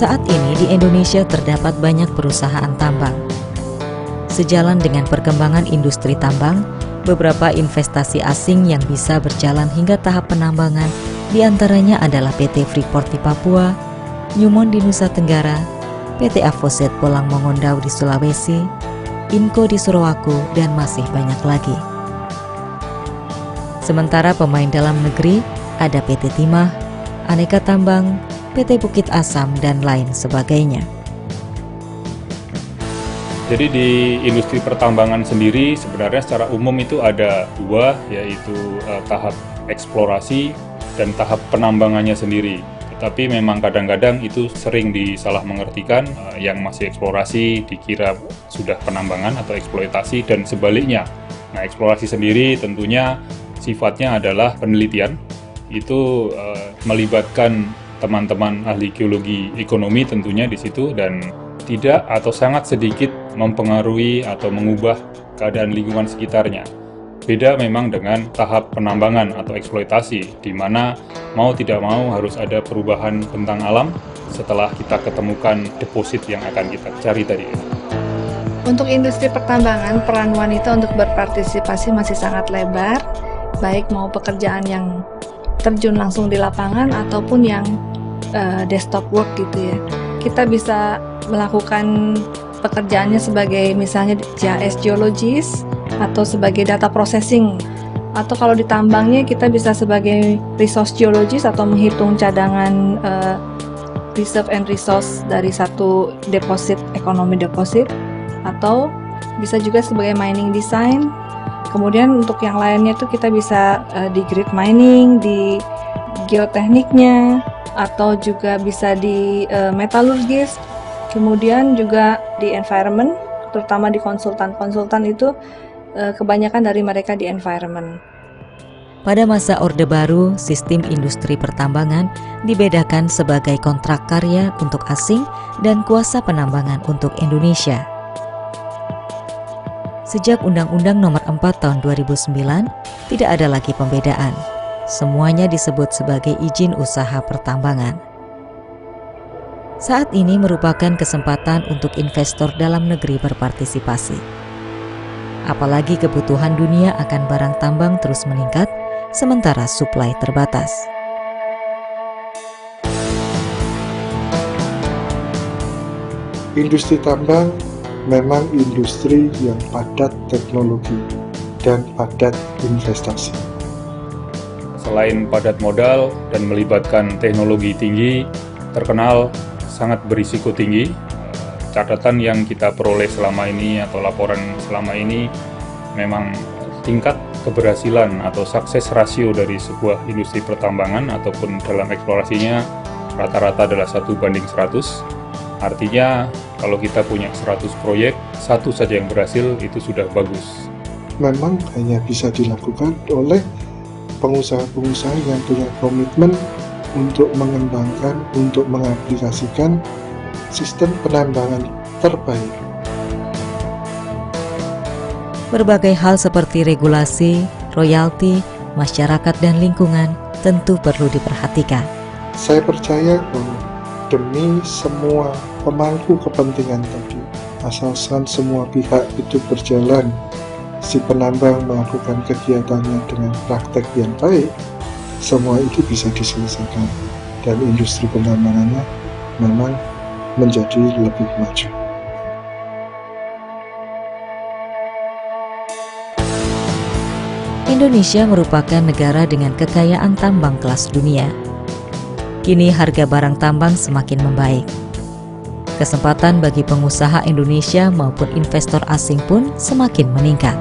Saat ini di Indonesia terdapat banyak perusahaan tambang. Sejalan dengan perkembangan industri tambang, beberapa investasi asing yang bisa berjalan hingga tahap penambangan diantaranya adalah PT Freeport di Papua, Newmont di Nusa Tenggara, PT Avoset Bolang Mongondau di Sulawesi, Inco di Surawaku, dan masih banyak lagi. Sementara pemain dalam negeri ada PT Timah, Aneka Tambang, PT Bukit Asam, dan lain sebagainya. Jadi di industri pertambangan sendiri sebenarnya secara umum itu ada dua, yaitu tahap eksplorasi dan tahap penambangannya sendiri. Tetapi memang kadang-kadang itu sering disalah mengertikan, yang masih eksplorasi dikira sudah penambangan atau eksploitasi dan sebaliknya. Nah, eksplorasi sendiri tentunya sifatnya adalah penelitian, itu melibatkan teman-teman ahli geologi ekonomi tentunya di situ dan tidak atau sangat sedikit mempengaruhi atau mengubah keadaan lingkungan sekitarnya. Beda memang dengan tahap penambangan atau eksploitasi, di mana mau tidak mau harus ada perubahan bentang alam setelah kita ketemukan deposit yang akan kita cari tadi. Untuk industri pertambangan, peran wanita untuk berpartisipasi masih sangat lebar, baik mau pekerjaan yang terjun langsung di lapangan ataupun yang desktop work gitu ya. Kita bisa melakukan pekerjaannya sebagai misalnya GIS geologis atau sebagai data processing, atau kalau di tambangnya kita bisa sebagai resource geologis atau menghitung cadangan reserve and resource dari satu deposit, ekonomi deposit, atau bisa juga sebagai mining design. Kemudian untuk yang lainnya tuh kita bisa di grid mining, di geotekniknya, atau juga bisa di metalurgis. Kemudian juga di environment, terutama di konsultan itu kebanyakan dari mereka di environment. Pada masa Orde Baru, sistem industri pertambangan dibedakan sebagai kontrak karya untuk asing dan kuasa penambangan untuk Indonesia. Sejak Undang-Undang Nomor 4 Tahun 2009, tidak ada lagi pembedaan. Semuanya disebut sebagai izin usaha pertambangan. Saat ini merupakan kesempatan untuk investor dalam negeri berpartisipasi. Apalagi kebutuhan dunia akan barang tambang terus meningkat, sementara suplai terbatas. Industri tambang memang industri yang padat teknologi dan padat investasi. Selain padat modal dan melibatkan teknologi tinggi, terkenal sangat berisiko tinggi. Catatan yang kita peroleh selama ini atau laporan selama ini memang tingkat keberhasilan atau sukses rasio dari sebuah industri pertambangan ataupun dalam eksplorasinya rata-rata adalah 1:100. Artinya kalau kita punya 100 proyek, satu saja yang berhasil itu sudah bagus. Memang hanya bisa dilakukan oleh pengusaha-pengusaha yang punya komitmen untuk mengembangkan, untuk mengaplikasikan sistem penambangan terbaik. Berbagai hal seperti regulasi, royalti, masyarakat, dan lingkungan tentu perlu diperhatikan. Saya percaya bahwa demi semua pemangku kepentingan tadi, asalkan semua pihak itu berjalan, si penambang melakukan kegiatannya dengan praktek yang baik, semua itu bisa diselesaikan dan industri penambangannya memang menjadi lebih maju. Indonesia merupakan negara dengan kekayaan tambang kelas dunia. Kini harga barang tambang semakin membaik. Kesempatan bagi pengusaha Indonesia maupun investor asing pun semakin meningkat.